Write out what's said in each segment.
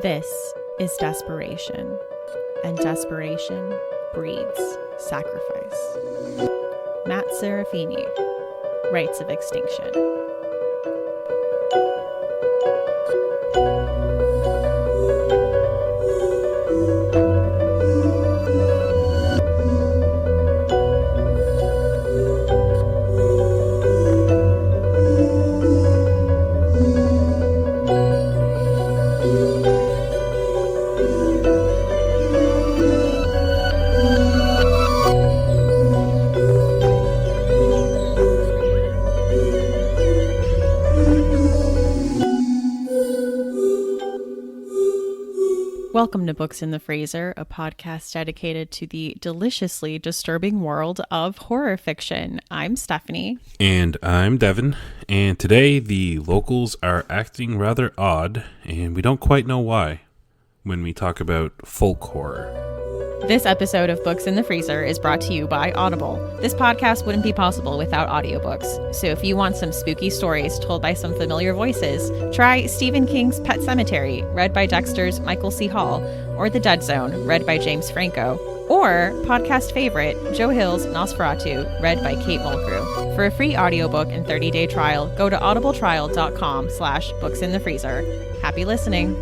This is desperation, and desperation breeds sacrifice. Matt Serafini, Rites of Extinction. Welcome to Books in the Freezer, a podcast dedicated to the deliciously disturbing world of horror fiction. I'm Stephanie. And I'm Devin. And today the locals are acting rather odd, and we don't quite know why when we talk about folk horror. This episode of Books in the Freezer is brought to you by Audible. This podcast wouldn't be possible without audiobooks. So if you want some spooky stories told by some familiar voices, try Stephen King's Pet Sematary, read by Dexter's Michael C. Hall, or The Dead Zone, read by James Franco, or podcast favorite Joe Hill's Nosferatu, read by Kate Mulgrew. For a free audiobook and 30-day trial, go to audibletrial.com/booksinthefreezer. Happy listening.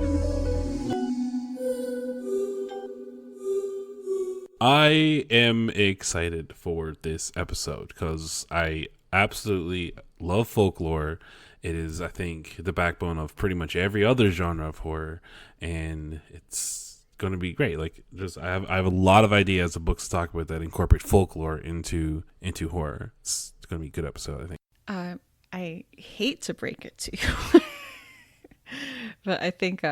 I am excited for this episode because I absolutely love folklore. It is, I think, the backbone of pretty much every other genre of horror, and it's going to be great. Like, I have a lot of ideas of books to talk about that incorporate folklore into horror. It's going to be a good episode, I think. I hate to break it to you, but I think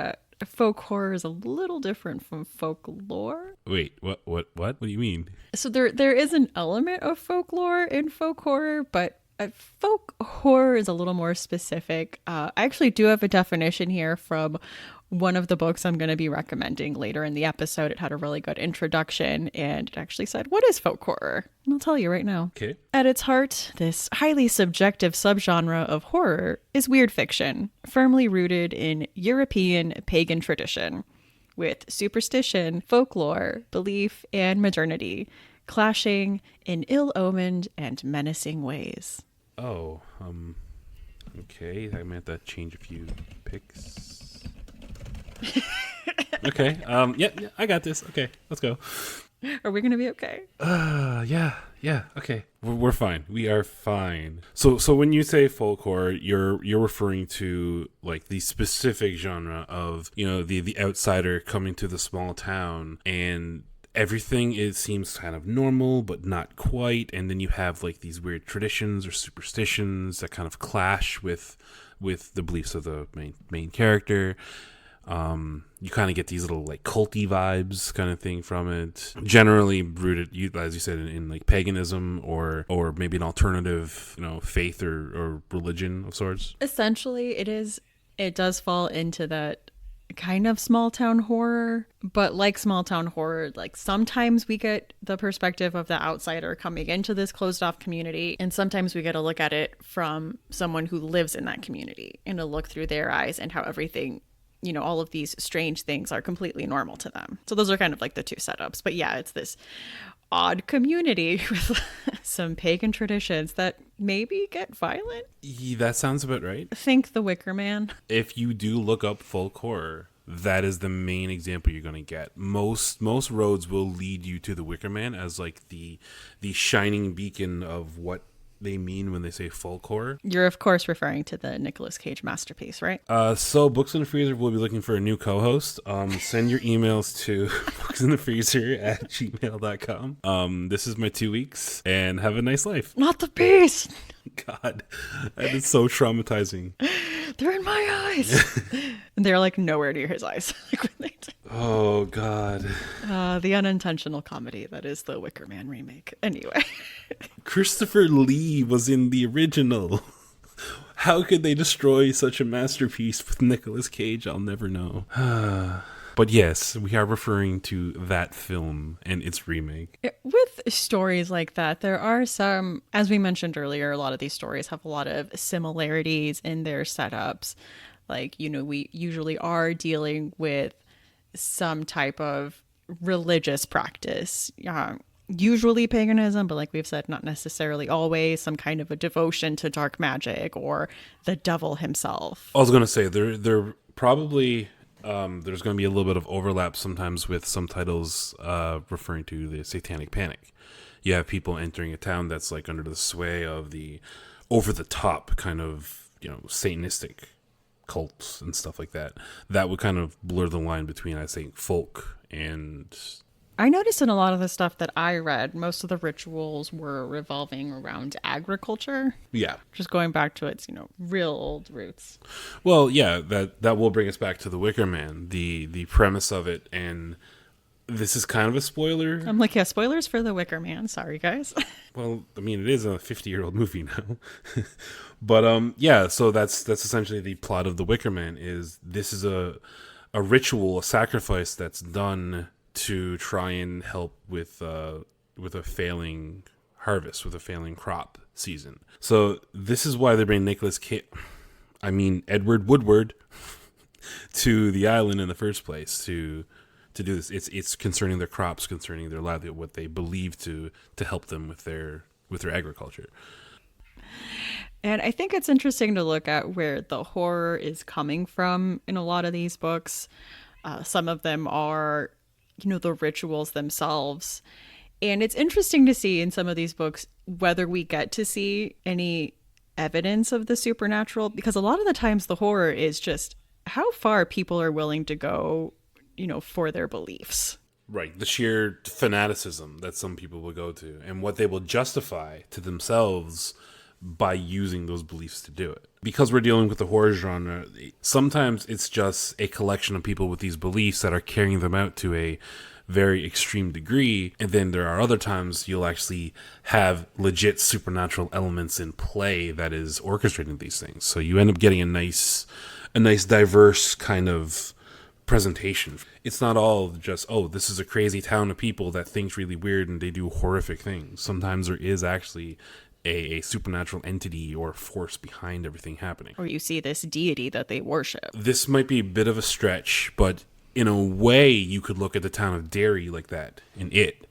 folk horror is a little different from folklore. Wait, what do you mean? So there is an element of folklore in folk horror, but folk horror is a little more specific. I actually do have a definition here from one of the books I'm going to be recommending later in the episode. It had a really good introduction, and it actually said, what is folk horror? And I'll tell you right now. Okay. At its heart, this highly subjective subgenre of horror is weird fiction, firmly rooted in European pagan tradition, with superstition, folklore, belief, and modernity clashing in ill-omened and menacing ways. Oh, okay. I might have to change a few picks. Okay. Yeah, I got this. Okay, let's go. Are we gonna be okay? Yeah. Okay, we're fine. We are fine. So when you say folk horror, you're referring to like the specific genre of, you know, the outsider coming to the small town, and everything seems kind of normal but not quite, and then you have like these weird traditions or superstitions that kind of clash with the beliefs of the main character. You kind of get these little like culty vibes kind of thing from it, generally rooted, as you said, in like paganism or maybe an alternative, you know, faith or religion of sorts. Essentially, it does fall into that kind of small town horror, but like small town horror, like sometimes we get the perspective of the outsider coming into this closed off community, and sometimes we get to look at it from someone who lives in that community and to look through their eyes and how everything, you know, all of these strange things are completely normal to them. So those are kind of like the two setups. But yeah, it's this odd community with some pagan traditions that maybe get violent. Yeah, that sounds about right. Think the Wicker Man. If you do look up folk horror, that is the main example you're going to get. Most roads will lead you to the Wicker Man as like the shining beacon of what they mean when they say folk horror. You're of course referring to the Nicolas Cage masterpiece, right? So Books in the Freezer will be looking for a new co-host. Send your emails to booksinthefreezer@gmail.com. This is my 2 weeks, and have a nice life. Not the beast. God, that is so traumatizing. They're in my eyes. And they're like nowhere near his eyes. Oh God. The unintentional comedy that is the Wicker Man remake. Anyway. Christopher Lee was in the original. How could they destroy such a masterpiece with Nicolas Cage? I'll never know. But yes, we are referring to that film and its remake. With stories like that, there are some, as we mentioned earlier, a lot of these stories have a lot of similarities in their setups. Like, we usually are dealing with some type of religious practice. Usually paganism, but like we've said, not necessarily always. Some kind of a devotion to dark magic or the devil himself. I was going to say they're probably there's going to be a little bit of overlap sometimes with some titles referring to the Satanic Panic. You have people entering a town that's like under the sway of the over the top kind of Satanistic cults and stuff like that. That would kind of blur the line between, I think, folk and. I noticed in a lot of the stuff that I read, most of the rituals were revolving around agriculture. Yeah. Just going back to its, real old roots. Well, yeah, that will bring us back to the Wicker Man, the premise of it, and this is kind of a spoiler. I'm like, yeah, spoilers for the Wicker Man. Sorry, guys. Well, I mean, it is a 50-year-old movie now. But yeah, so that's essentially the plot of the Wicker Man. Is this is a ritual, a sacrifice that's done to try and help with a failing harvest, with a failing crop season. So this is why they bring Edward Woodward to the island in the first place to do this. It's concerning their crops, concerning their livelihood, what they believe to help them with their agriculture. And I think it's interesting to look at where the horror is coming from in a lot of these books. Some of them are the rituals themselves. And it's interesting to see in some of these books whether we get to see any evidence of the supernatural, because a lot of the times the horror is just how far people are willing to go, for their beliefs. Right. The sheer fanaticism that some people will go to and what they will justify to themselves by using those beliefs to do it. Because we're dealing with the horror genre, sometimes it's just a collection of people with these beliefs that are carrying them out to a very extreme degree. And then there are other times you'll actually have legit supernatural elements in play that is orchestrating these things. So you end up getting a nice diverse kind of presentation. It's not all just, this is a crazy town of people that thinks really weird and they do horrific things. Sometimes there is actually a supernatural entity or force behind everything happening. Or you see this deity that they worship. This might be a bit of a stretch, but in a way you could look at the town of Derry like that in It,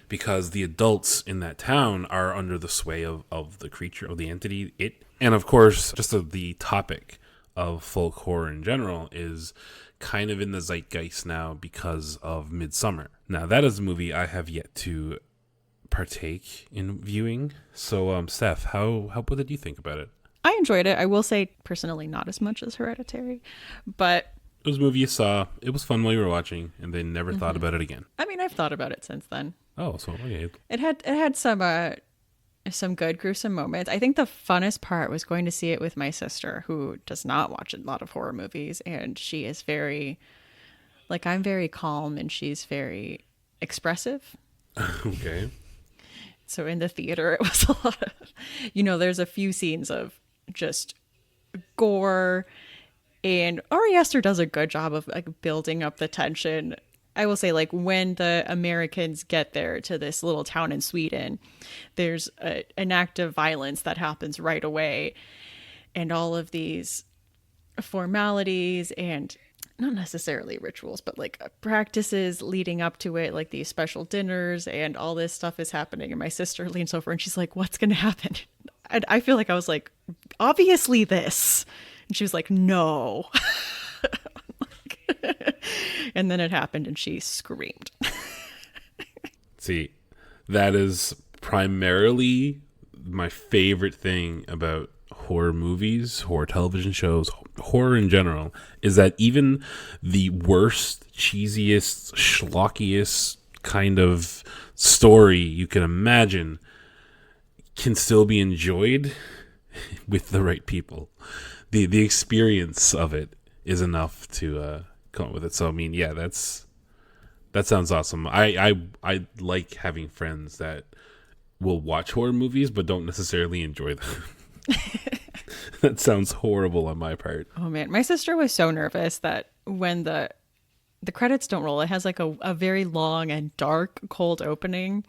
because the adults in that town are under the sway of the creature, of the entity, It. And of course, just the topic of folk horror in general is kind of in the zeitgeist now because of Midsummer. Now, that is a movie I have yet to partake in viewing. So, Steph, what did you think about it? I enjoyed it. I will say, personally, not as much as Hereditary, but it was a movie you saw. It was fun while you were watching, and then never thought about it again. I mean, I've thought about it since then. Oh, so okay. It had some good gruesome moments. I think the funnest part was going to see it with my sister, who does not watch a lot of horror movies, and she is very, I'm very calm, and she's very expressive. Okay. So in the theater, it was a lot of, there's a few scenes of just gore, and Ari Aster does a good job of building up the tension. I will say, when the Americans get there to this little town in Sweden, there's an act of violence that happens right away, and all of these formalities and not necessarily rituals, but practices leading up to it, these special dinners and all this stuff is happening. And my sister leans over and she's like, "What's going to happen?" And I feel like I was like, "Obviously this." And she was like, "No." And then it happened and she screamed. See, that is primarily my favorite thing about horror movies, horror television shows, horror in general, is that even the worst, cheesiest, schlockiest kind of story you can imagine can still be enjoyed with the right people. The experience of it is enough to come up with it. So I mean, yeah, that sounds awesome. I like having friends that will watch horror movies but don't necessarily enjoy them. That sounds horrible on my part. Oh man, my sister was so nervous that when the credits don't roll, it has a very long and dark cold opening,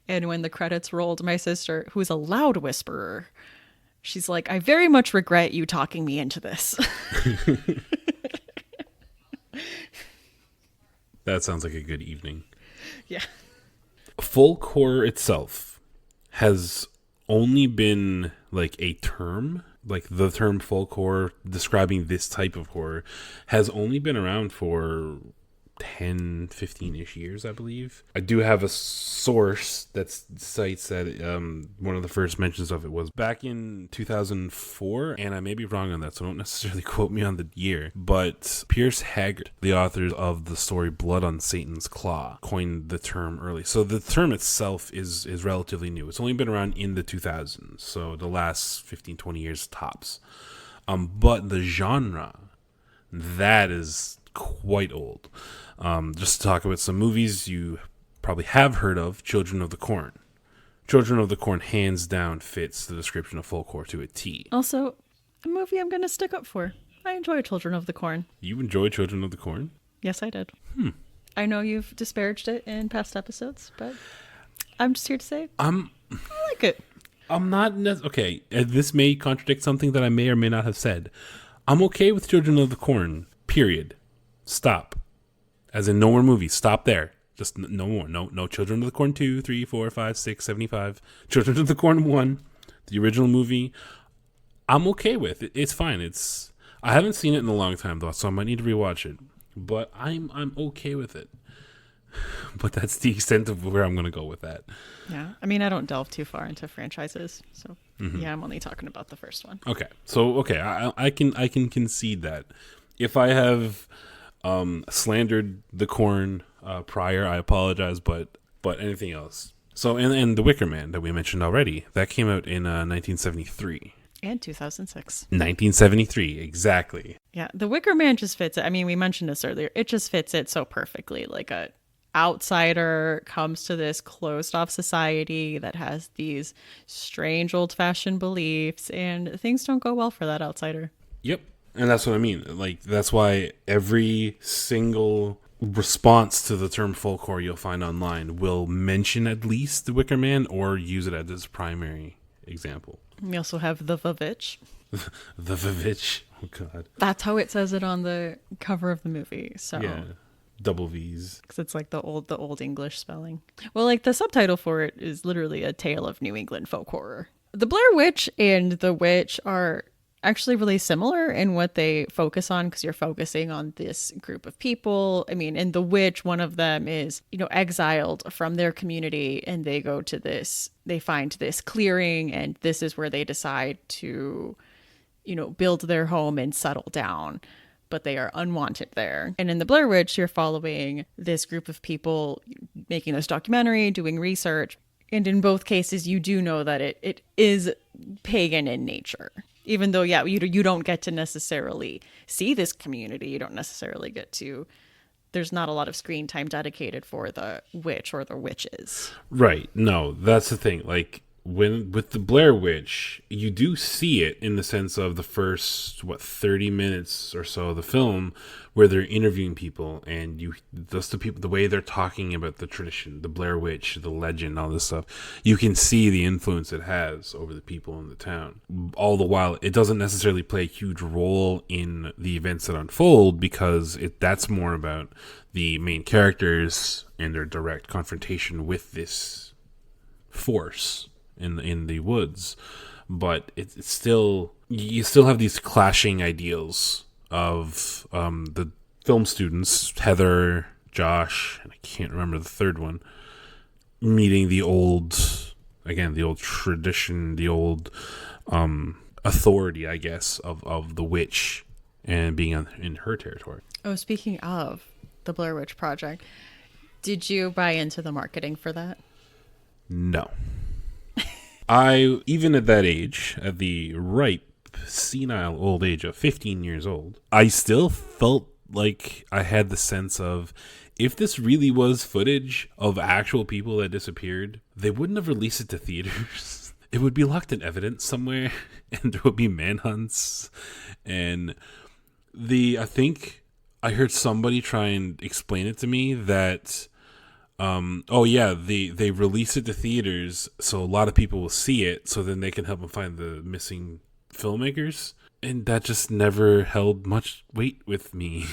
and when the credits rolled, my sister, who's a loud whisperer, She's like, I very much regret you talking me into this. That sounds like a good evening. Yeah. Folk horror itself has only been like a term, like the term folk horror describing this type of horror has only been around for 10, 15-ish years, I believe. I do have a source that cites that one of the first mentions of it was back in 2004, and I may be wrong on that, so don't necessarily quote me on the year, but Pierce Haggard, the author of the story Blood on Satan's Claw, coined the term early. So the term itself is relatively new. It's only been around in the 2000s, so the last 15, 20 years tops. But the genre, that is quite old. Just to talk about some movies you probably have heard of, Children of the Corn. Children of the Corn hands down fits the description of folk horror to a T. Also, a movie I'm going to stick up for. I enjoy Children of the Corn. You enjoy Children of the Corn? Yes, I did. I know you've disparaged it in past episodes, but I'm just here to say I like it. I'm not... Okay, this may contradict something that I may or may not have said. I'm okay with Children of the Corn, period. Stop. As in no more movies. Stop there. Just no more. No Children of the Corn 2, 3, 4, 5, 6, 75. Children of the Corn 1, the original movie, I'm okay with. It's fine. I haven't seen it in a long time, though, so I might need to rewatch it. But I'm okay with it. But that's the extent of where I'm going to go with that. Yeah. I mean, I don't delve too far into franchises. So, yeah, I'm only talking about the first one. Okay. So, okay. I can concede that. If I have slandered the Corn prior, I apologize, but anything else. So, and the Wicker Man that we mentioned already, that came out in 1973. And 2006. 1973, exactly. Yeah, the Wicker Man just fits it. I mean, we mentioned this earlier. It just fits it so perfectly. Like a outsider comes to this closed off society that has these strange old fashioned beliefs, and things don't go well for that outsider. Yep. And that's what I mean. Like, that's why every single response to the term folk horror you'll find online will mention at least the Wicker Man or use it as its primary example. We also have the Vavitch. The Vavitch. Oh, God. That's how it says it on the cover of the movie. So yeah, double V's. Because it's like the old English spelling. Well, like the subtitle for it is literally a tale of New England folk horror. The Blair Witch and the Witch are actually really similar in what they focus on, because you're focusing on this group of people. I mean, in The Witch, one of them is, exiled from their community, and they go to they find this clearing, and this is where they decide to, build their home and settle down, but they are unwanted there. And in The Blair Witch, you're following this group of people making this documentary, doing research. And in both cases, you do know that it is pagan in nature. Even though, yeah, you don't get to necessarily see this community. You don't necessarily get to... There's not a lot of screen time dedicated for the witch or the witches. Right. No, that's the thing. Like, with the Blair Witch, you do see it in the sense of the first 30 minutes or so of the film, where they're interviewing people, and the way they're talking about the tradition, the Blair Witch, the legend, all this stuff. You can see the influence it has over the people in the town. All the while, it doesn't necessarily play a huge role in the events that unfold, because that's more about the main characters and their direct confrontation with this force in the woods. But it's still, you still have these clashing ideals of the film students, Heather, Josh, and I can't remember the third one, meeting the old tradition, the old authority, I guess, of the witch, and being in her territory. Oh, speaking of the Blair Witch Project, did you buy into the marketing for that? No. Even at that age, at the ripe, senile old age of 15 years old, I still felt like I had the sense of, if this really was footage of actual people that disappeared, they wouldn't have released it to theaters. It would be locked in evidence somewhere, and there would be manhunts. And I think I heard somebody try and explain it to me that Oh yeah, they release it to theaters so a lot of people will see it, so then they can help them find the missing filmmakers, and that just never held much weight with me.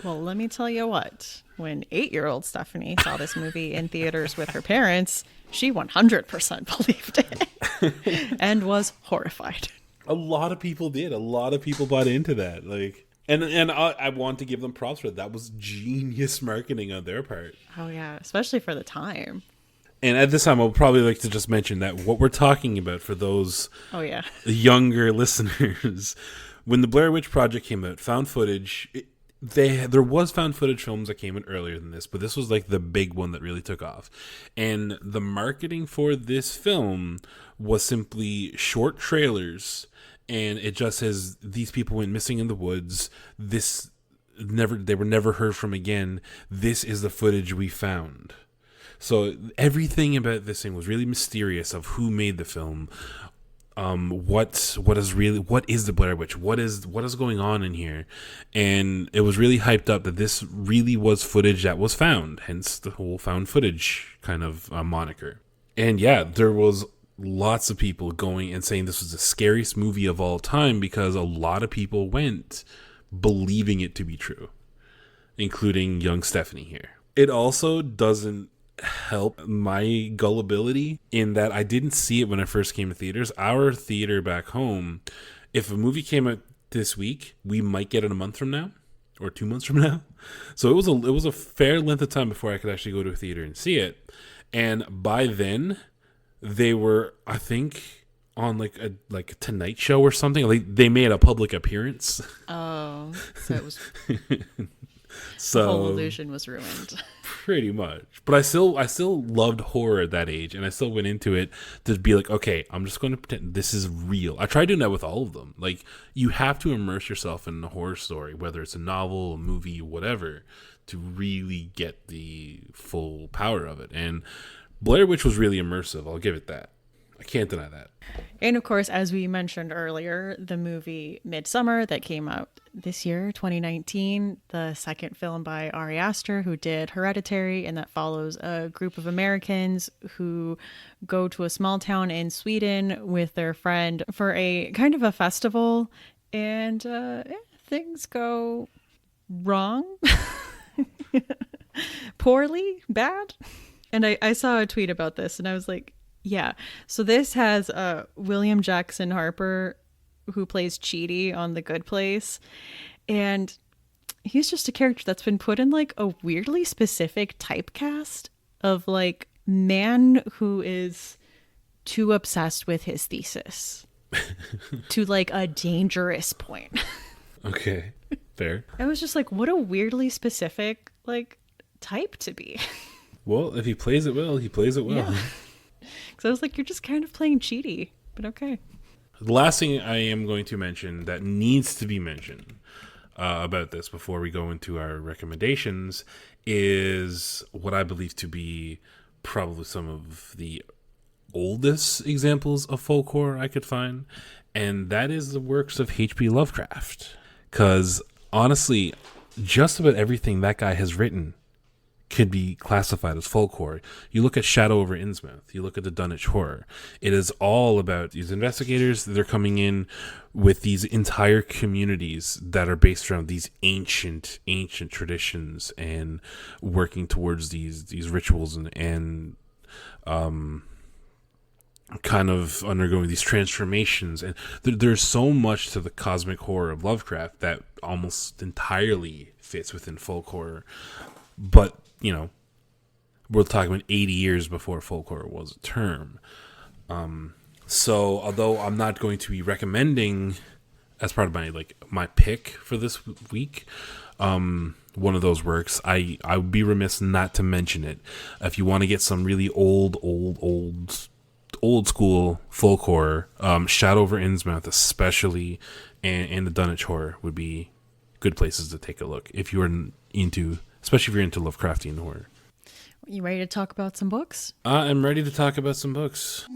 Well, let me tell you what. When 8-year-old Stephanie saw this movie in theaters with her parents, she 100% believed it and was horrified. A lot of people did. A lot of people bought into that. Like, and I want to give them props for that. That was genius marketing on their part. Oh yeah, especially for the time. And at this time, I'll probably like to just mention that what we're talking about for those younger listeners, when the Blair Witch Project came out, found footage. There was found footage films that came in earlier than this, but this was like the big one that really took off. And the marketing for this film was simply short trailers, and it just says these people went missing in the woods. They were never heard from again. This is the footage we found. So everything about this thing was really mysterious of who made the film. What is the Blair Witch? What is going on in here? And it was really hyped up that this really was footage that was found, hence the whole found footage kind of moniker. And yeah, there was lots of people going and saying this was the scariest movie of all time because a lot of people went believing it to be true, including young Stephanie here. It also doesn't help my gullibility in that I didn't see it when I first came to theaters. Our theater back home, if a movie came out this week, we might get it a month from now or 2 months from now. So it was a fair length of time before I could actually go to a theater and see it. And by then, they were, I think, on like a Tonight Show or something. Like they made a public appearance. Oh, so it was. So the whole illusion was ruined. Pretty much. But I still loved horror at that age, and I still went into it to be like, okay, I'm just going to pretend this is real. I tried doing that with all of them. Like, you have to immerse yourself in a horror story, whether it's a novel, a movie, whatever, to really get the full power of it. And Blair Witch was really immersive. I'll give it that. I can't deny that. And of course, as we mentioned earlier, the movie Midsummer that came out this year, 2019, the second film by Ari Aster, who did Hereditary, and that follows a group of Americans who go to a small town in Sweden with their friend for a kind of a festival, and things go wrong. Poorly, bad. And I saw a tweet about this, and I was like, yeah. So this has William Jackson Harper, who plays Chidi on The Good Place. And he's just a character that's been put in like a weirdly specific typecast of like man who is too obsessed with his thesis to like a dangerous point. Okay, fair. I was just like, what a weirdly specific like type to be. Well, if he plays it well, he plays it well. Yeah. So I was like, you're just kind of playing Chidi, but okay. The last thing I am going to mention that needs to be mentioned about this before we go into our recommendations is what I believe to be probably some of the oldest examples of folk horror I could find, and that is the works of H.P. Lovecraft. Because honestly, just about everything that guy has written could be classified as folk horror. You look at Shadow over Innsmouth, you look at the Dunwich Horror. It is all about these investigators. They're coming in with these entire communities that are based around these ancient traditions and working towards these rituals and kind of undergoing these transformations. And there's so much to the cosmic horror of Lovecraft that almost entirely fits within folk horror. But, you know, we're talking about 80 years before folk horror was a term. So although I'm not going to be recommending as part of my pick for this week, one of those works, I would be remiss not to mention it. If you want to get some really old school folk horror, Shadow over Innsmouth especially, and the Dunwich Horror would be good places to take a look if you are especially if you're into Lovecraftian horror. You ready to talk about some books? I'm ready to talk about some books.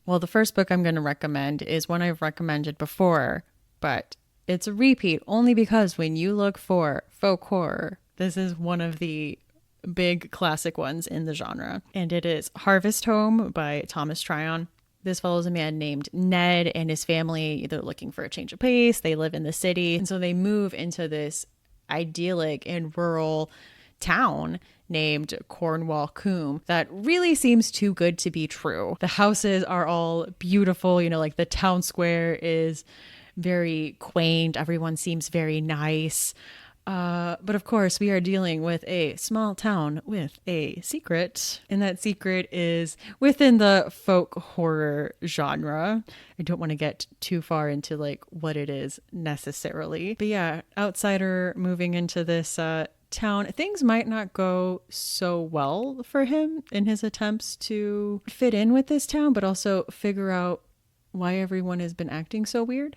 Well, the first book I'm going to recommend is one I've recommended before, but it's a repeat only because when you look for folk horror, This is one of the big classic ones in the genre, and it is Harvest Home by Thomas Tryon. This follows a man named Ned and his family. They're looking for a change of pace. They live in the city, and so they move into this idyllic and rural town named Cornwall Coombe that really seems too good to be true. The houses are all beautiful, like the town square is very quaint. Everyone seems very nice. But of course, we are dealing with a small town with a secret, and that secret is within the folk horror genre. I don't want to get too far into like what it is necessarily, but yeah, outsider moving into this town, things might not go so well for him in his attempts to fit in with this town, but also figure out why everyone has been acting so weird.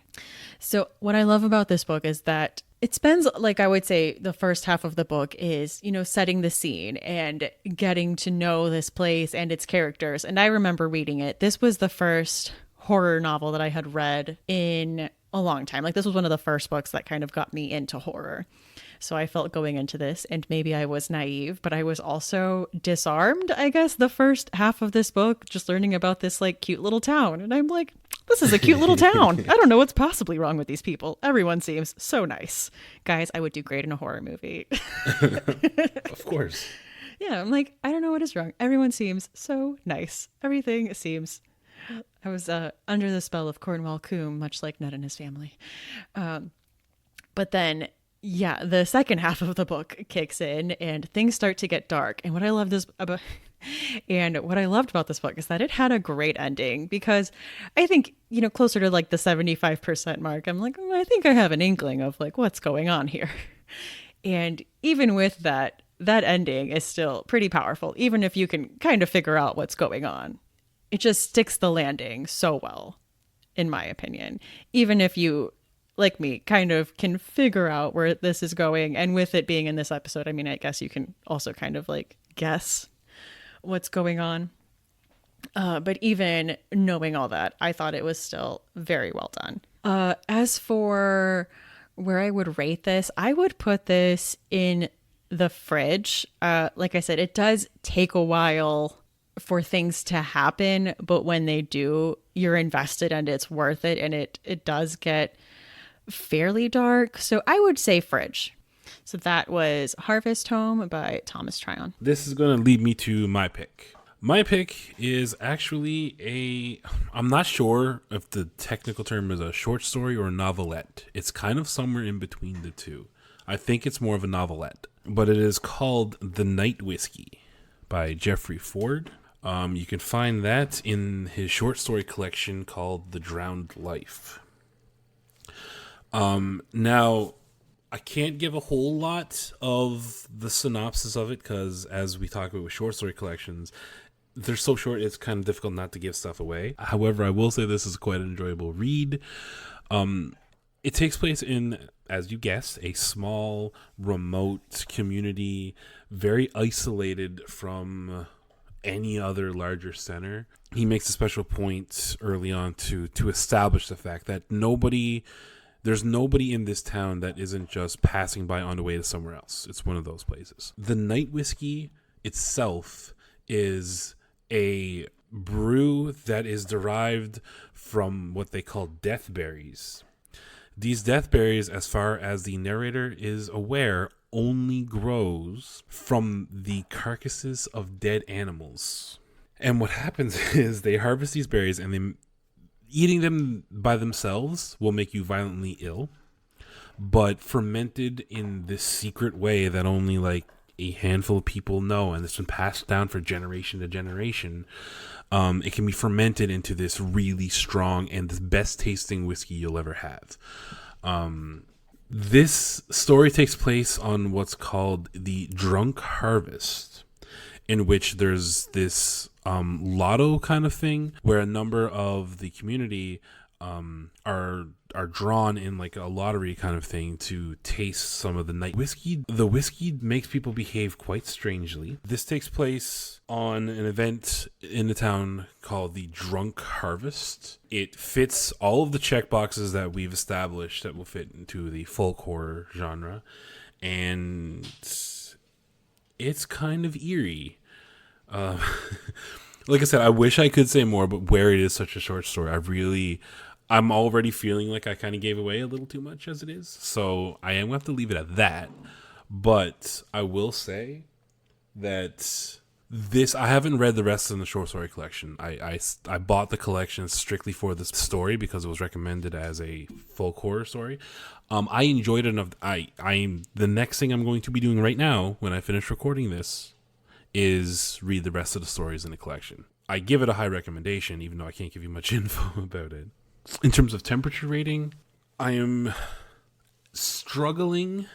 So what I love about this book is that it spends, like I would say, the first half of the book is, setting the scene and getting to know this place and its characters. And I remember reading it. This was the first horror novel that I had read in a long time. Like this was one of the first books that kind of got me into horror. So I felt going into this, and maybe I was naive, but I was also disarmed, I guess, the first half of this book, just learning about this like cute little town. And I'm like, this is a cute little town. I don't know what's possibly wrong with these people. Everyone seems so nice. Guys, I would do great in a horror movie. Of course. Yeah, I'm like, I don't know what is wrong. Everyone seems so nice. Everything seems... I was under the spell of Cornwall Coombe, much like Ned and his family. But then... yeah, the second half of the book kicks in and things start to get dark. And what I loved about this book is that it had a great ending, because I think, closer to like the 75% mark, I'm like, I think I have an inkling of like what's going on here. And even with that ending is still pretty powerful, even if you can kind of figure out what's going on. It just sticks the landing so well, in my opinion. Even if you, like me, kind of can figure out where this is going. And with it being in this episode, I mean, I guess you can also kind of like guess what's going on. But even knowing all that, I thought it was still very well done. As for where I would rate this, I would put this in the fridge. Like I said, it does take a while for things to happen, but when they do, you're invested and it's worth it. And it does get fairly dark. So I would say fridge. So that was Harvest Home by Thomas Tryon. This is going to lead me to my pick. My pick is actually I'm not sure if the technical term is a short story or a novelette. It's kind of somewhere in between the two. I think it's more of a novelette, but it is called The Night Whiskey by Jeffrey Ford. You can find that in his short story collection called The Drowned Life. Now, I can't give a whole lot of the synopsis of it because, as we talk about with short story collections, they're so short it's kind of difficult not to give stuff away. However, I will say this is quite an enjoyable read. It takes place in, as you guessed, a small, remote community, very isolated from any other larger center. He makes a special point early on to establish the fact that there's nobody in this town that isn't just passing by on the way to somewhere else. It's one of those places. The Night Whiskey itself is a brew that is derived from what they call death berries. These death berries, as far as the narrator is aware, only grows from the carcasses of dead animals. And what happens is they harvest these berries, and eating them by themselves will make you violently ill. But fermented in this secret way that only like a handful of people know, and it's been passed down for generation to generation, it can be fermented into this really strong and the best tasting whiskey you'll ever have. This story takes place on what's called the Drunk Harvest, in which there's this lotto kind of thing where a number of the community are drawn in like a lottery kind of thing to taste some of the night whiskey. The whiskey makes people behave quite strangely. This takes place on an event in the town called the Drunk Harvest. It fits all of the check boxes that we've established that will fit into the folk horror genre. and it's kind of eerie. Uh, like I said, I wish I could say more, but where it is such a short story, I'm already feeling like I kind of gave away a little too much as it is. So I am going to have to leave it at that. But I will say that I haven't read the rest of the short story collection. I bought the collection strictly for this story because it was recommended as a folk horror story. I enjoyed it enough. The next thing I'm going to be doing right now when I finish recording this is read the rest of the stories in the collection. I give it a high recommendation, even though I can't give you much info about it. In terms of temperature rating, I am struggling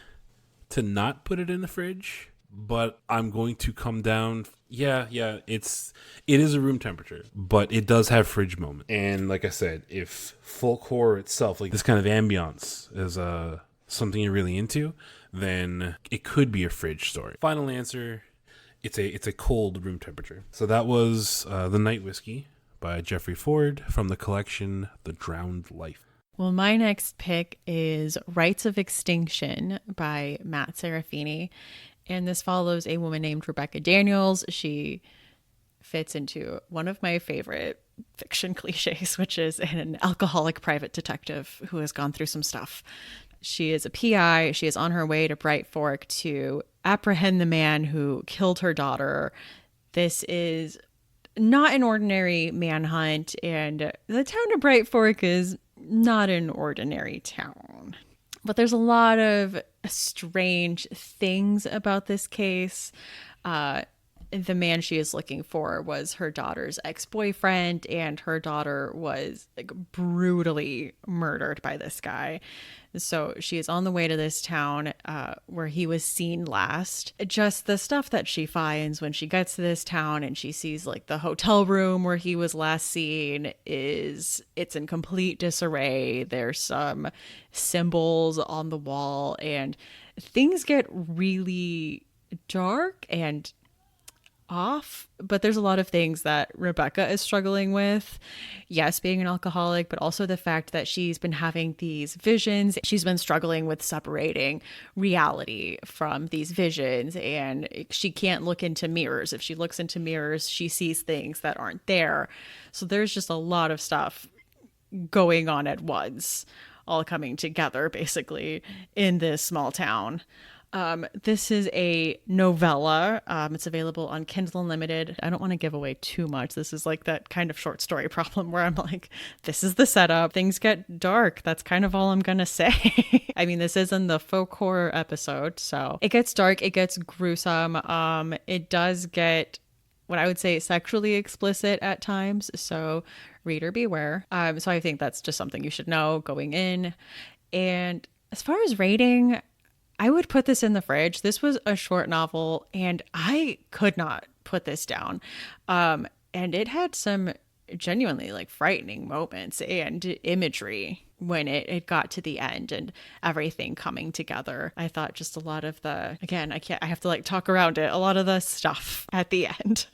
to not put it in the fridge, but I'm going to come down. Yeah, it is a room temperature, but it does have fridge moments. And like I said, if folk horror itself, like this kind of ambiance, is something you're really into, then it could be a fridge story. Final answer, it's a cold room temperature. So that was The Night Whiskey by Jeffrey Ford from the collection The Drowned Life. Well, my next pick is Rites of Extinction by Matt Serafini. And this follows a woman named Rebecca Daniels. She fits into one of my favorite fiction cliches, which is an alcoholic private detective who has gone through some stuff. She is a PI. She is on her way to Bright Fork to apprehend the man who killed her daughter. This is not an ordinary manhunt, and the town of Bright Fork is not an ordinary town. But there's a lot of strange things about this case. The man she is looking for was her daughter's ex-boyfriend, and her daughter was brutally murdered by this guy. So she is on the way to this town where he was seen last. Just the stuff that she finds when she gets to this town and she sees the hotel room where he was last seen it's in complete disarray. There's some symbols on the wall and things get really dark and off, but there's a lot of things that Rebecca is struggling with. Yes, being an alcoholic, but also the fact that she's been having these visions. She's been struggling with separating reality from these visions, and she can't look into mirrors. If she looks into mirrors, she sees things that aren't there. So there's just a lot of stuff going on at once, all coming together basically in this small town. This is a novella. It's available on Kindle Unlimited. I don't want to give away too much. This is that kind of short story problem where I'm this is the setup. Things get dark. That's kind of all I'm going to say. I mean, this isn't the folk horror episode, so it gets dark. It gets gruesome. It does get what I would say sexually explicit at times. So reader beware. So I think that's just something you should know going in. And as far as rating, I would put this in the fridge. This was a short novel and I could not put this down. And it had some genuinely frightening moments and imagery when it got to the end and everything coming together. I thought just a lot of I have to talk around it. A lot of the stuff at the end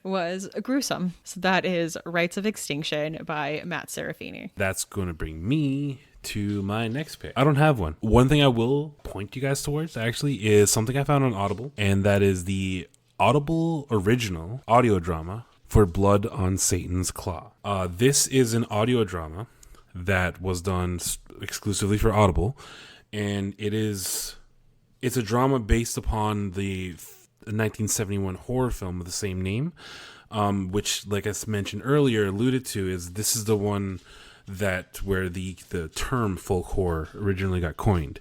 was gruesome. So that is Rites of Extinction by Matt Serafini. That's going to bring me to my next pick. I don't have one. One thing I will point you guys towards actually is something I found on Audible, and that is the Audible original audio drama for Blood on Satan's Claw. This is an audio drama that was done exclusively for Audible, and it's a drama based upon the 1971 horror film of the same name, which, like I mentioned earlier, alluded to, this is the one where the term folk horror originally got coined.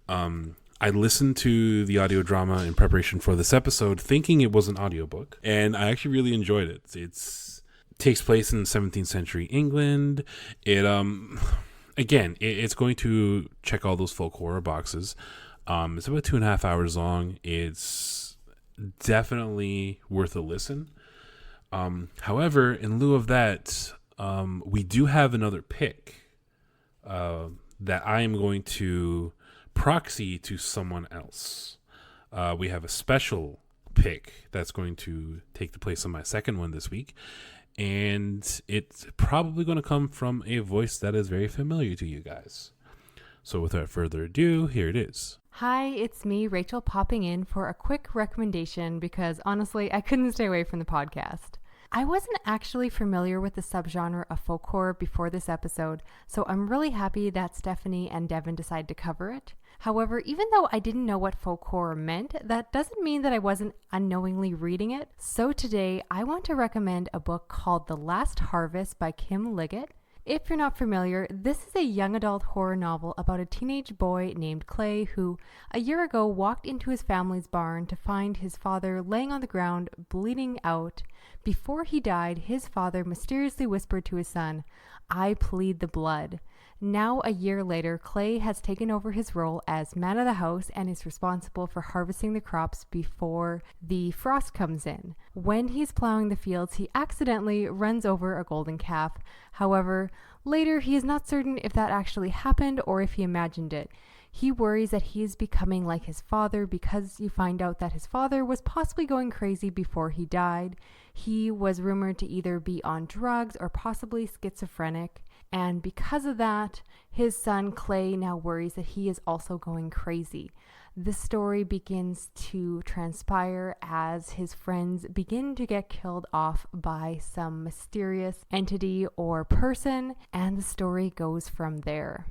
I listened to the audio drama in preparation for this episode, thinking it was an audiobook, and I actually really enjoyed it. It takes place in 17th century England. It's going to check all those folk horror boxes. It's about 2.5 hours long. It's definitely worth a listen. However, in lieu of that, we do have another pick that I am going to proxy to someone else. We have a special pick that's going to take the place of my second one this week, and it's probably going to come from a voice that is very familiar to you guys. So without further ado, here it is. Hi, it's me, Rachel, popping in for a quick recommendation because honestly, I couldn't stay away from the podcast. I wasn't actually familiar with the subgenre of folk horror before this episode, so I'm really happy that Stephanie and Devin decided to cover it. However, even though I didn't know what folk horror meant, that doesn't mean that I wasn't unknowingly reading it. So today, I want to recommend a book called The Last Harvest by Kim Liggett. If you're not familiar, this is a young adult horror novel about a teenage boy named Clay who, a year ago, walked into his family's barn to find his father laying on the ground, bleeding out. Before he died, his father mysteriously whispered to his son, "I plead the blood." Now, a year later, Clay has taken over his role as man of the house and is responsible for harvesting the crops before the frost comes in. When he's plowing the fields, he accidentally runs over a golden calf. However, later he is not certain if that actually happened or if he imagined it. He worries that he is becoming like his father because you find out that his father was possibly going crazy before he died. He was rumored to either be on drugs or possibly schizophrenic. And because of that, his son Clay now worries that he is also going crazy. The story begins to transpire as his friends begin to get killed off by some mysterious entity or person, and the story goes from there.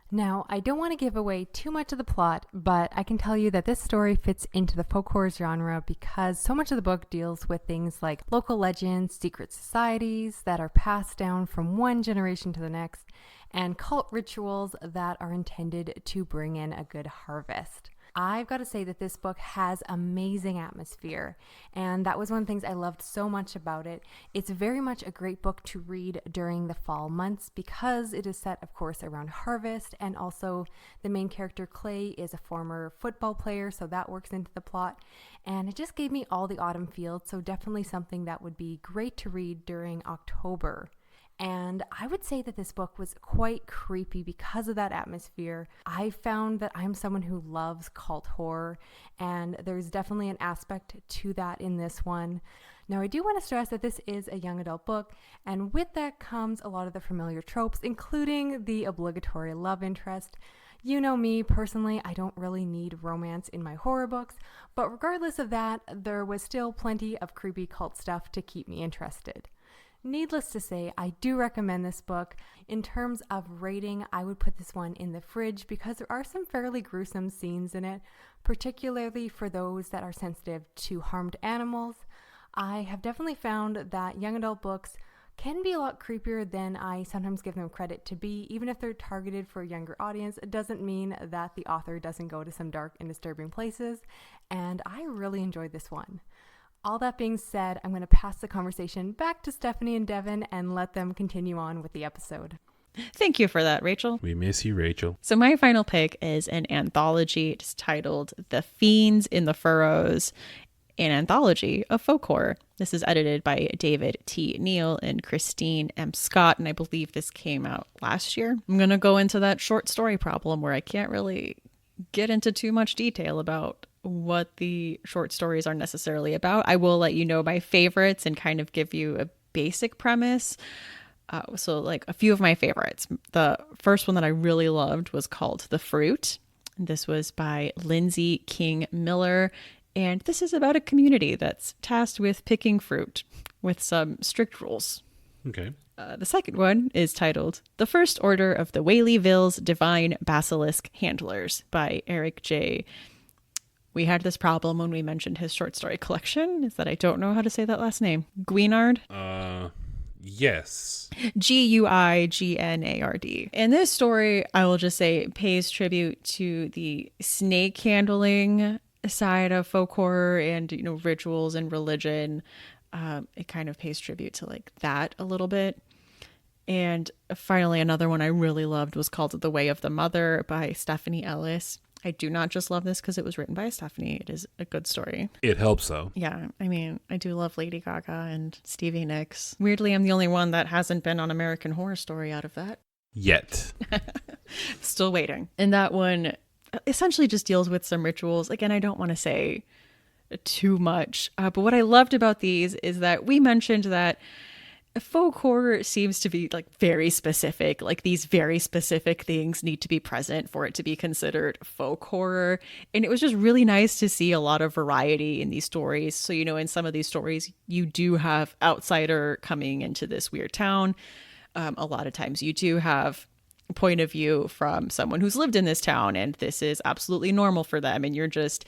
Now, I don't want to give away too much of the plot, but I can tell you that this story fits into the folk horror genre because so much of the book deals with things like local legends, secret societies that are passed down from one generation to the next, and cult rituals that are intended to bring in a good harvest. I've got to say that this book has amazing atmosphere, and that was one of the things I loved so much about it. It's very much a great book to read during the fall months because it is set, of course, around harvest, and also the main character, Clay, is a former football player, so that works into the plot, and it just gave me all the autumn feels, so definitely something that would be great to read during October. And I would say that this book was quite creepy because of that atmosphere. I found that I'm someone who loves cult horror, and there's definitely an aspect to that in this one. Now, I do want to stress that this is a young adult book, and with that comes a lot of the familiar tropes, including the obligatory love interest. You know me, personally, I don't really need romance in my horror books, but regardless of that, there was still plenty of creepy cult stuff to keep me interested. Needless to say, I do recommend this book. In terms of rating, I would put this one in the fridge because there are some fairly gruesome scenes in it, particularly for those that are sensitive to harmed animals. I have definitely found that young adult books can be a lot creepier than I sometimes give them credit to be. Even if they're targeted for a younger audience, it doesn't mean that the author doesn't go to some dark and disturbing places, and I really enjoyed this one. All that being said, I'm going to pass the conversation back to Stephanie and Devin and let them continue on with the episode. Thank you for that, Rachel. We miss you, Rachel. So my final pick is an anthology. It's titled The Fiends in the Furrows, an anthology of folk horror. This is edited by David T. Neal and Christine M. Scott, and I believe this came out last year. I'm going to go into that short story problem where I can't really get into too much detail about what the short stories are necessarily about. I will let you know my favorites and kind of give you a basic premise. So like a few of my favorites. The first one that I really loved was called The Fruit. This was by Lindsay King Miller. And this is about a community that's tasked with picking fruit with some strict rules. Okay. The second one is titled The First Order of the Whaleyville's Divine Basilisk Handlers by Eric J. We had this problem when we mentioned his short story collection, is that I don't know how to say that last name. Guinard? Yes. Guignard. And this story, I will just say, pays tribute to the snake handling side of folk horror and, you know, rituals and religion. It kind of pays tribute to like that a little bit. And finally, another one I really loved was called The Way of the Mother by Stephanie Ellis. I do not just love this because it was written by Stephanie. It is a good story. It helps, though. Yeah, I mean, I do love Lady Gaga and Stevie Nicks. Weirdly, I'm the only one that hasn't been on American Horror Story out of that. Yet. Still waiting. And that one essentially just deals with some rituals. Again, I don't want to say too much. But what I loved about these is that we mentioned that folk horror seems to be like very specific. Like these very specific things need to be present for it to be considered folk horror. And it was just really nice to see a lot of variety in these stories. So, you know, in some of these stories, you do have outsider coming into this weird town. A lot of times you do have point of view from someone who's lived in this town, and this is absolutely normal for them, and you're just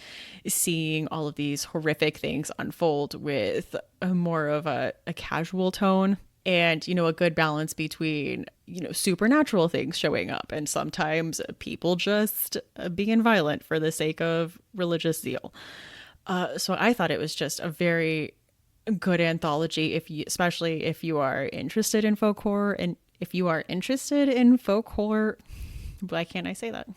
seeing all of these horrific things unfold with a more of a casual tone, and, you know, a good balance between, you know, supernatural things showing up and sometimes people just being violent for the sake of religious zeal. So I thought it was just a very good anthology, especially if you are interested in folk horror. And if you are interested in folk horror, why can't I say that?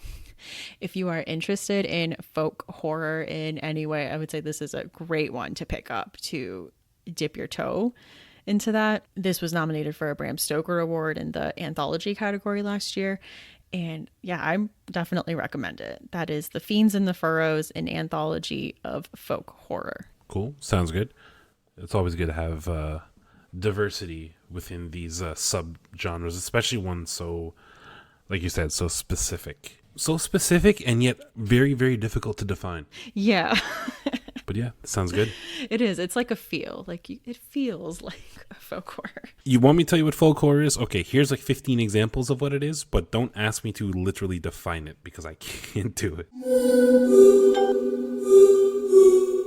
If you are interested in folk horror in any way, I would say this is a great one to pick up to dip your toe into that. This was nominated for a Bram Stoker Award in the anthology category last year. And yeah, I definitely recommend it. That is The Fiends in the Furrows, an anthology of folk horror. Cool. Sounds good. It's always good to have diversity within these subgenres, especially one so, like you said, so specific and yet very, very difficult to define. Yeah. But yeah, sounds good. It is. It's like a feel. Like it feels like a folk horror. You want me to tell you what folk horror is? Okay, here's like 15 examples of what it is, but don't ask me to literally define it because I can't do it.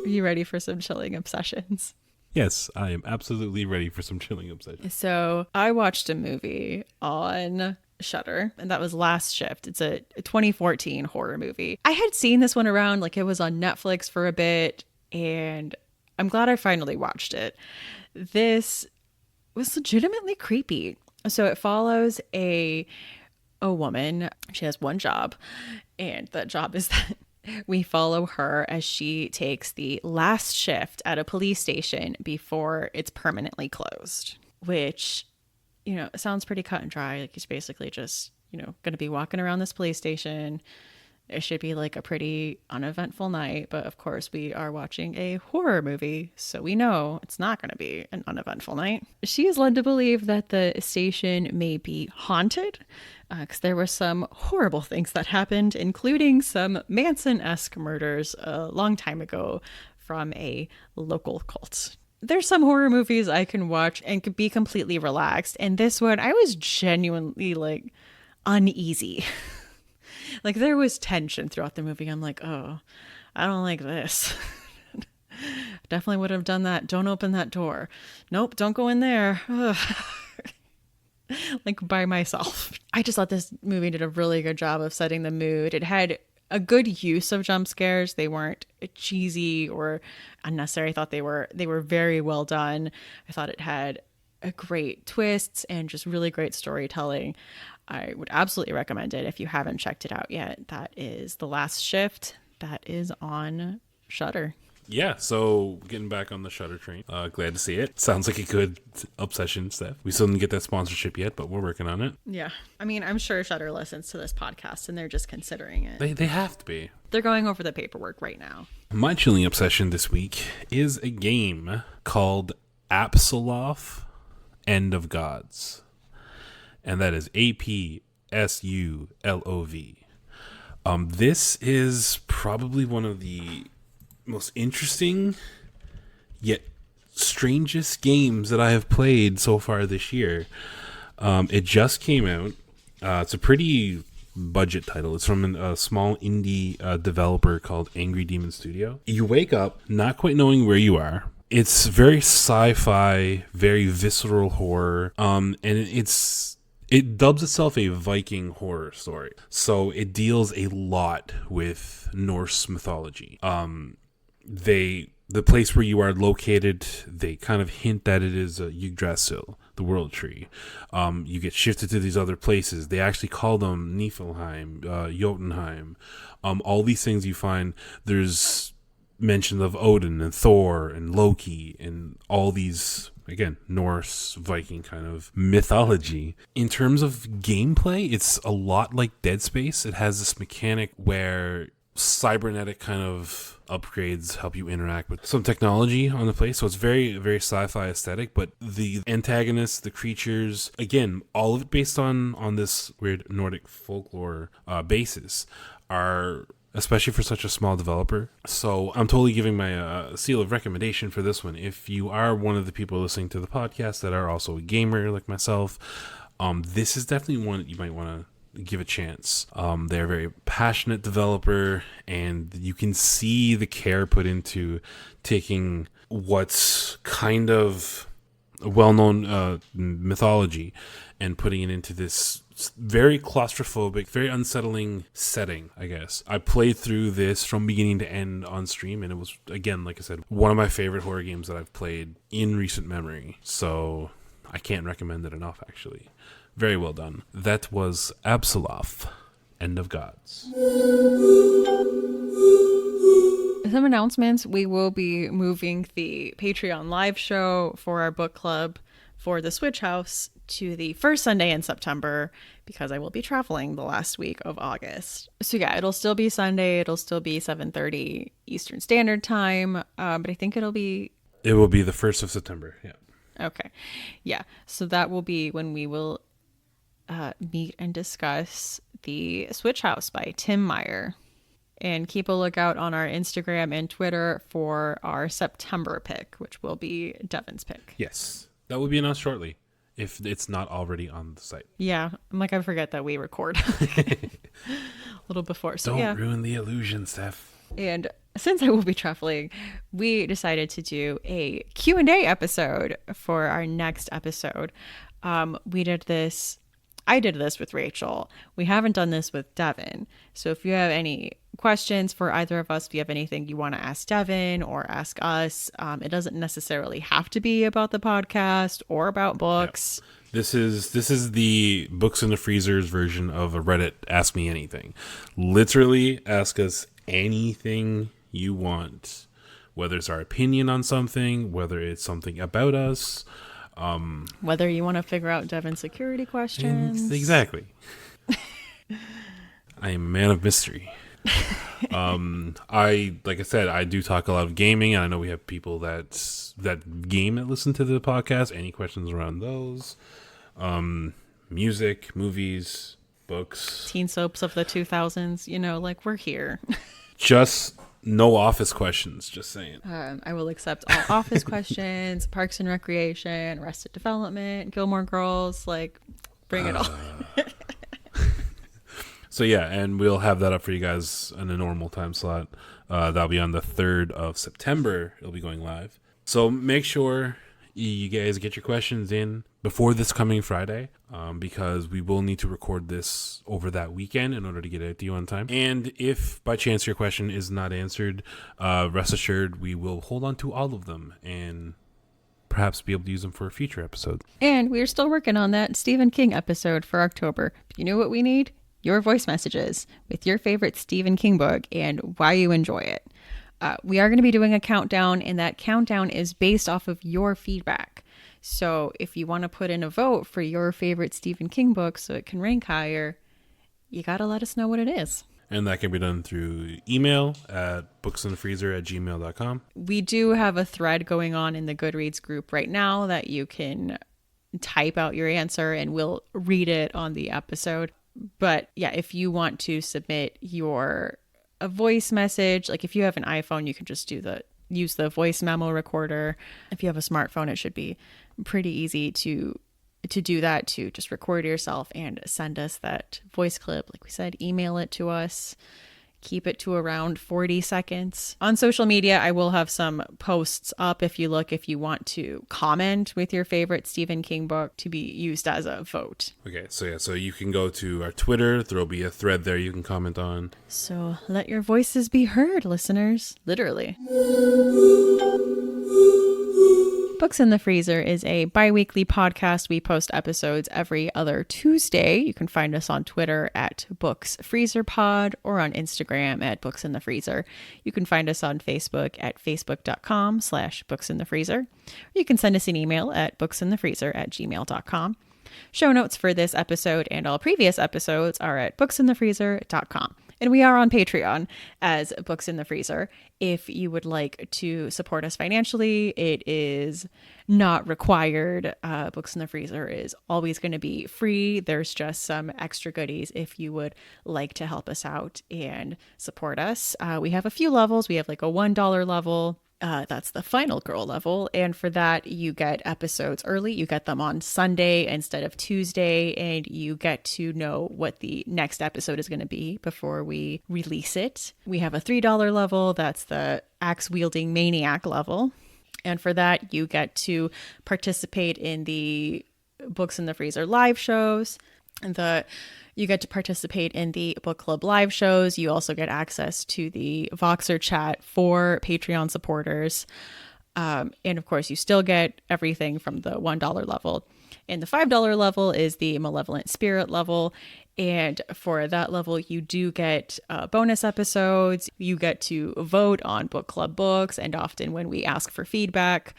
Are you ready for some chilling obsessions? Yes, I am absolutely ready for some chilling obsession. So I watched a movie on Shudder, and that was Last Shift. It's a 2014 horror movie. I had seen this one around, like it was on Netflix for a bit, and I'm glad I finally watched it. This was legitimately creepy. So it follows a woman. She has one job, and that job is that we follow her as she takes the last shift at a police station before it's permanently closed, which, you know, sounds pretty cut and dry. Like he's basically just, you know, going to be walking around this police station. It should be like a pretty uneventful night. But of course, we are watching a horror movie, so we know it's not going to be an uneventful night. She is led to believe that the station may be haunted because there were some horrible things that happened, including some Manson-esque murders a long time ago from a local cult. There's some horror movies I can watch and could be completely relaxed. And this one, I was genuinely like uneasy. Like there was tension throughout the movie. I'm like, oh, I don't like this. Definitely would have done that. Don't open that door. Nope, don't go in there. Like by myself. I just thought this movie did a really good job of setting the mood. It had a good use of jump scares. They weren't cheesy or unnecessary. I thought they were very well done. I thought it had a great twists and just really great storytelling. I would absolutely recommend it if you haven't checked it out yet. That is The Last Shift. That is on Shudder. Yeah, so getting back on the Shudder train. Glad to see it. Sounds like a good obsession, Steph. We still didn't get that sponsorship yet, but we're working on it. Yeah. I mean, I'm sure Shudder listens to this podcast and they're just considering it. They have to be. They're going over the paperwork right now. My chilling obsession this week is a game called Apsulov End of Gods. And that is APSULOV. This is probably one of the most interesting yet strangest games that I have played so far this year. It just came out. It's a pretty budget title. It's from a small indie developer called Angry Demon Studio. You wake up not quite knowing where you are. It's very sci-fi, very visceral horror, and it dubs itself a Viking horror story. So it deals a lot with Norse mythology. The place where you are located, they kind of hint that it is Yggdrasil, the world tree. You get shifted to these other places. They actually call them Niflheim, Jotunheim. All these things you find, there's mention of Odin and Thor and Loki and all these, again, Norse, Viking kind of mythology. In terms of gameplay, it's a lot like Dead Space. It has this mechanic where cybernetic kind of upgrades help you interact with some technology on the place. So it's very, very sci-fi aesthetic, but the antagonists, the creatures, again, all of it based on this weird Nordic folklore basis, are, especially for such a small developer. So I'm totally giving my seal of recommendation for this one. If you are one of the people listening to the podcast that are also a gamer like myself, this is definitely one that you might want to give a chance. They're a very passionate developer, and you can see the care put into taking what's kind of a well-known mythology and putting it into this very claustrophobic, very unsettling setting, I guess. I played through this from beginning to end on stream, and it was, again, like I said, one of my favorite horror games that I've played in recent memory. So I can't recommend it enough, actually. Very well done. That was Absoloth, End of Gods. Some announcements. We will be moving the Patreon live show for our book club for the Switch House to the first Sunday in September, because I will be traveling the last week of August. So yeah, it'll still be Sunday. It'll still be 7:30 Eastern Standard Time. But I think it will be the 1st of September. Yeah. Okay. Yeah. So that will be when we will meet and discuss the Switch House by Tim Meyer. And keep a lookout on our Instagram and Twitter for our September pick, which will be Devin's pick. Yes. That will be announced shortly, if it's not already on the site. Yeah. I'm like, I forget that we record a little before. So Don't ruin the illusion, Steph. And since I will be traveling, we decided to do a Q&A episode for our next episode. I did this with Rachel. We haven't done this with Devin. So if you have any questions for either of us, if you have anything you want to ask Devin or ask us, it doesn't necessarily have to be about the podcast or about books. Yep. This is the Books in the Freezers version of a Reddit Ask Me Anything. Literally ask us anything you want, whether it's our opinion on something, whether it's something about us, whether you want to figure out Devin's security questions. Exactly. I am a man of mystery. Like I said, I do talk a lot of gaming, and I know we have people that game that listen to the podcast. Any questions around those? Music, movies, books, teen soaps of the 2000s, like we're here. Just no office questions, just saying. I will accept all office questions, Parks and Recreation, Arrested Development, Gilmore Girls, bring it all. So yeah, and we'll have that up for you guys in a normal time slot. That'll be on the 3rd of September. It'll be going live. So make sure you guys get your questions in before this coming Friday, because we will need to record this over that weekend in order to get it to you on time. And if by chance your question is not answered, rest assured we will hold on to all of them and perhaps be able to use them for a future episode. And we're still working on that Stephen King episode for October. You know what we need? Your voice messages with your favorite Stephen King book and why you enjoy it. We are going to be doing a countdown, and that countdown is based off of your feedback. So if you want to put in a vote for your favorite Stephen King book so it can rank higher, you got to let us know what it is. And that can be done through email at booksinthefreezer@gmail.com. We do have a thread going on in the Goodreads group right now that you can type out your answer and we'll read it on the episode. But yeah, if you want to submit a voice message, like if you have an iPhone, you can just use the voice memo recorder. If you have a smartphone, it should be pretty easy to do that, to just record yourself and send us that voice clip. Like we said, email it to us. Keep it to around 40 seconds. On social media, I will have some posts up if you want to comment with your favorite Stephen King book to be used as a vote. Okay, so you can go to our Twitter. There'll be a thread there you can comment on. So let your voices be heard, listeners. Literally. Books in the Freezer is a bi-weekly podcast. We post episodes every other Tuesday. You can find us on Twitter at BooksFreezerPod or on Instagram at Books in the Freezer. You can find us on Facebook at facebook.com/booksinthefreezer. You can send us an email at booksinthefreezer@gmail.com. Show notes for this episode and all previous episodes are at booksinthefreezer.com. And we are on Patreon as Books in the Freezer. If you would like to support us financially, it is not required. Books in the Freezer is always going to be free. There's just some extra goodies if you would like to help us out and support us. We have a few levels. We have like a $1 level. That's the final girl level. And for that, you get episodes early. You get them on Sunday instead of Tuesday. And you get to know what the next episode is going to be before we release it. We have a $3 level. That's the axe wielding maniac level. And for that, you get to participate in the Books in the Freezer live shows. You get to participate in the book club live shows. You also get access to the Voxer chat for Patreon supporters. And of course, you still get everything from the $1 level. And the $5 level is the Malevolent Spirit level. And for that level, you do get bonus episodes. You get to vote on book club books. And often when we ask for feedback,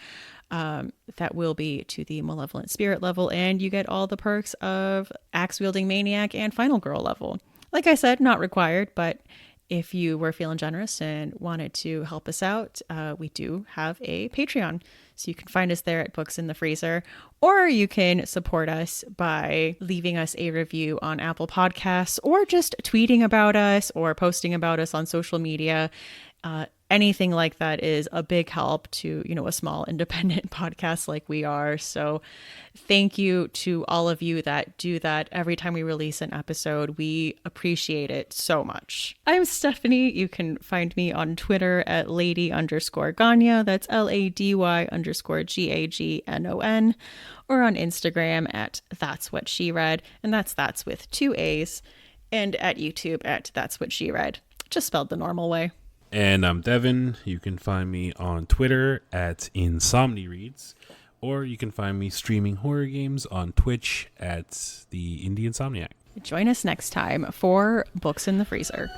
that will be to the Malevolent Spirit level, and you get all the perks of Axe Wielding Maniac and Final Girl level. Like I said, not required, but if you were feeling generous and wanted to help us out, we do have a Patreon. So you can find us there at Books in the Freezer, or you can support us by leaving us a review on Apple Podcasts, or just tweeting about us or posting about us on social media. Anything like that is a big help to, a small independent podcast like we are. So thank you to all of you that do that every time we release an episode. We appreciate it so much. I'm Stephanie. You can find me on Twitter at lady_Gagnon. That's LADY_GAGNON. Or on Instagram at That's What She Read. And that's with 2 A's. And at YouTube at That's What She Read. Just spelled the normal way. And I'm Devin. You can find me on Twitter at InsomniReads, or you can find me streaming horror games on Twitch at the Indie Insomniac. Join us next time for Books in the Freezer.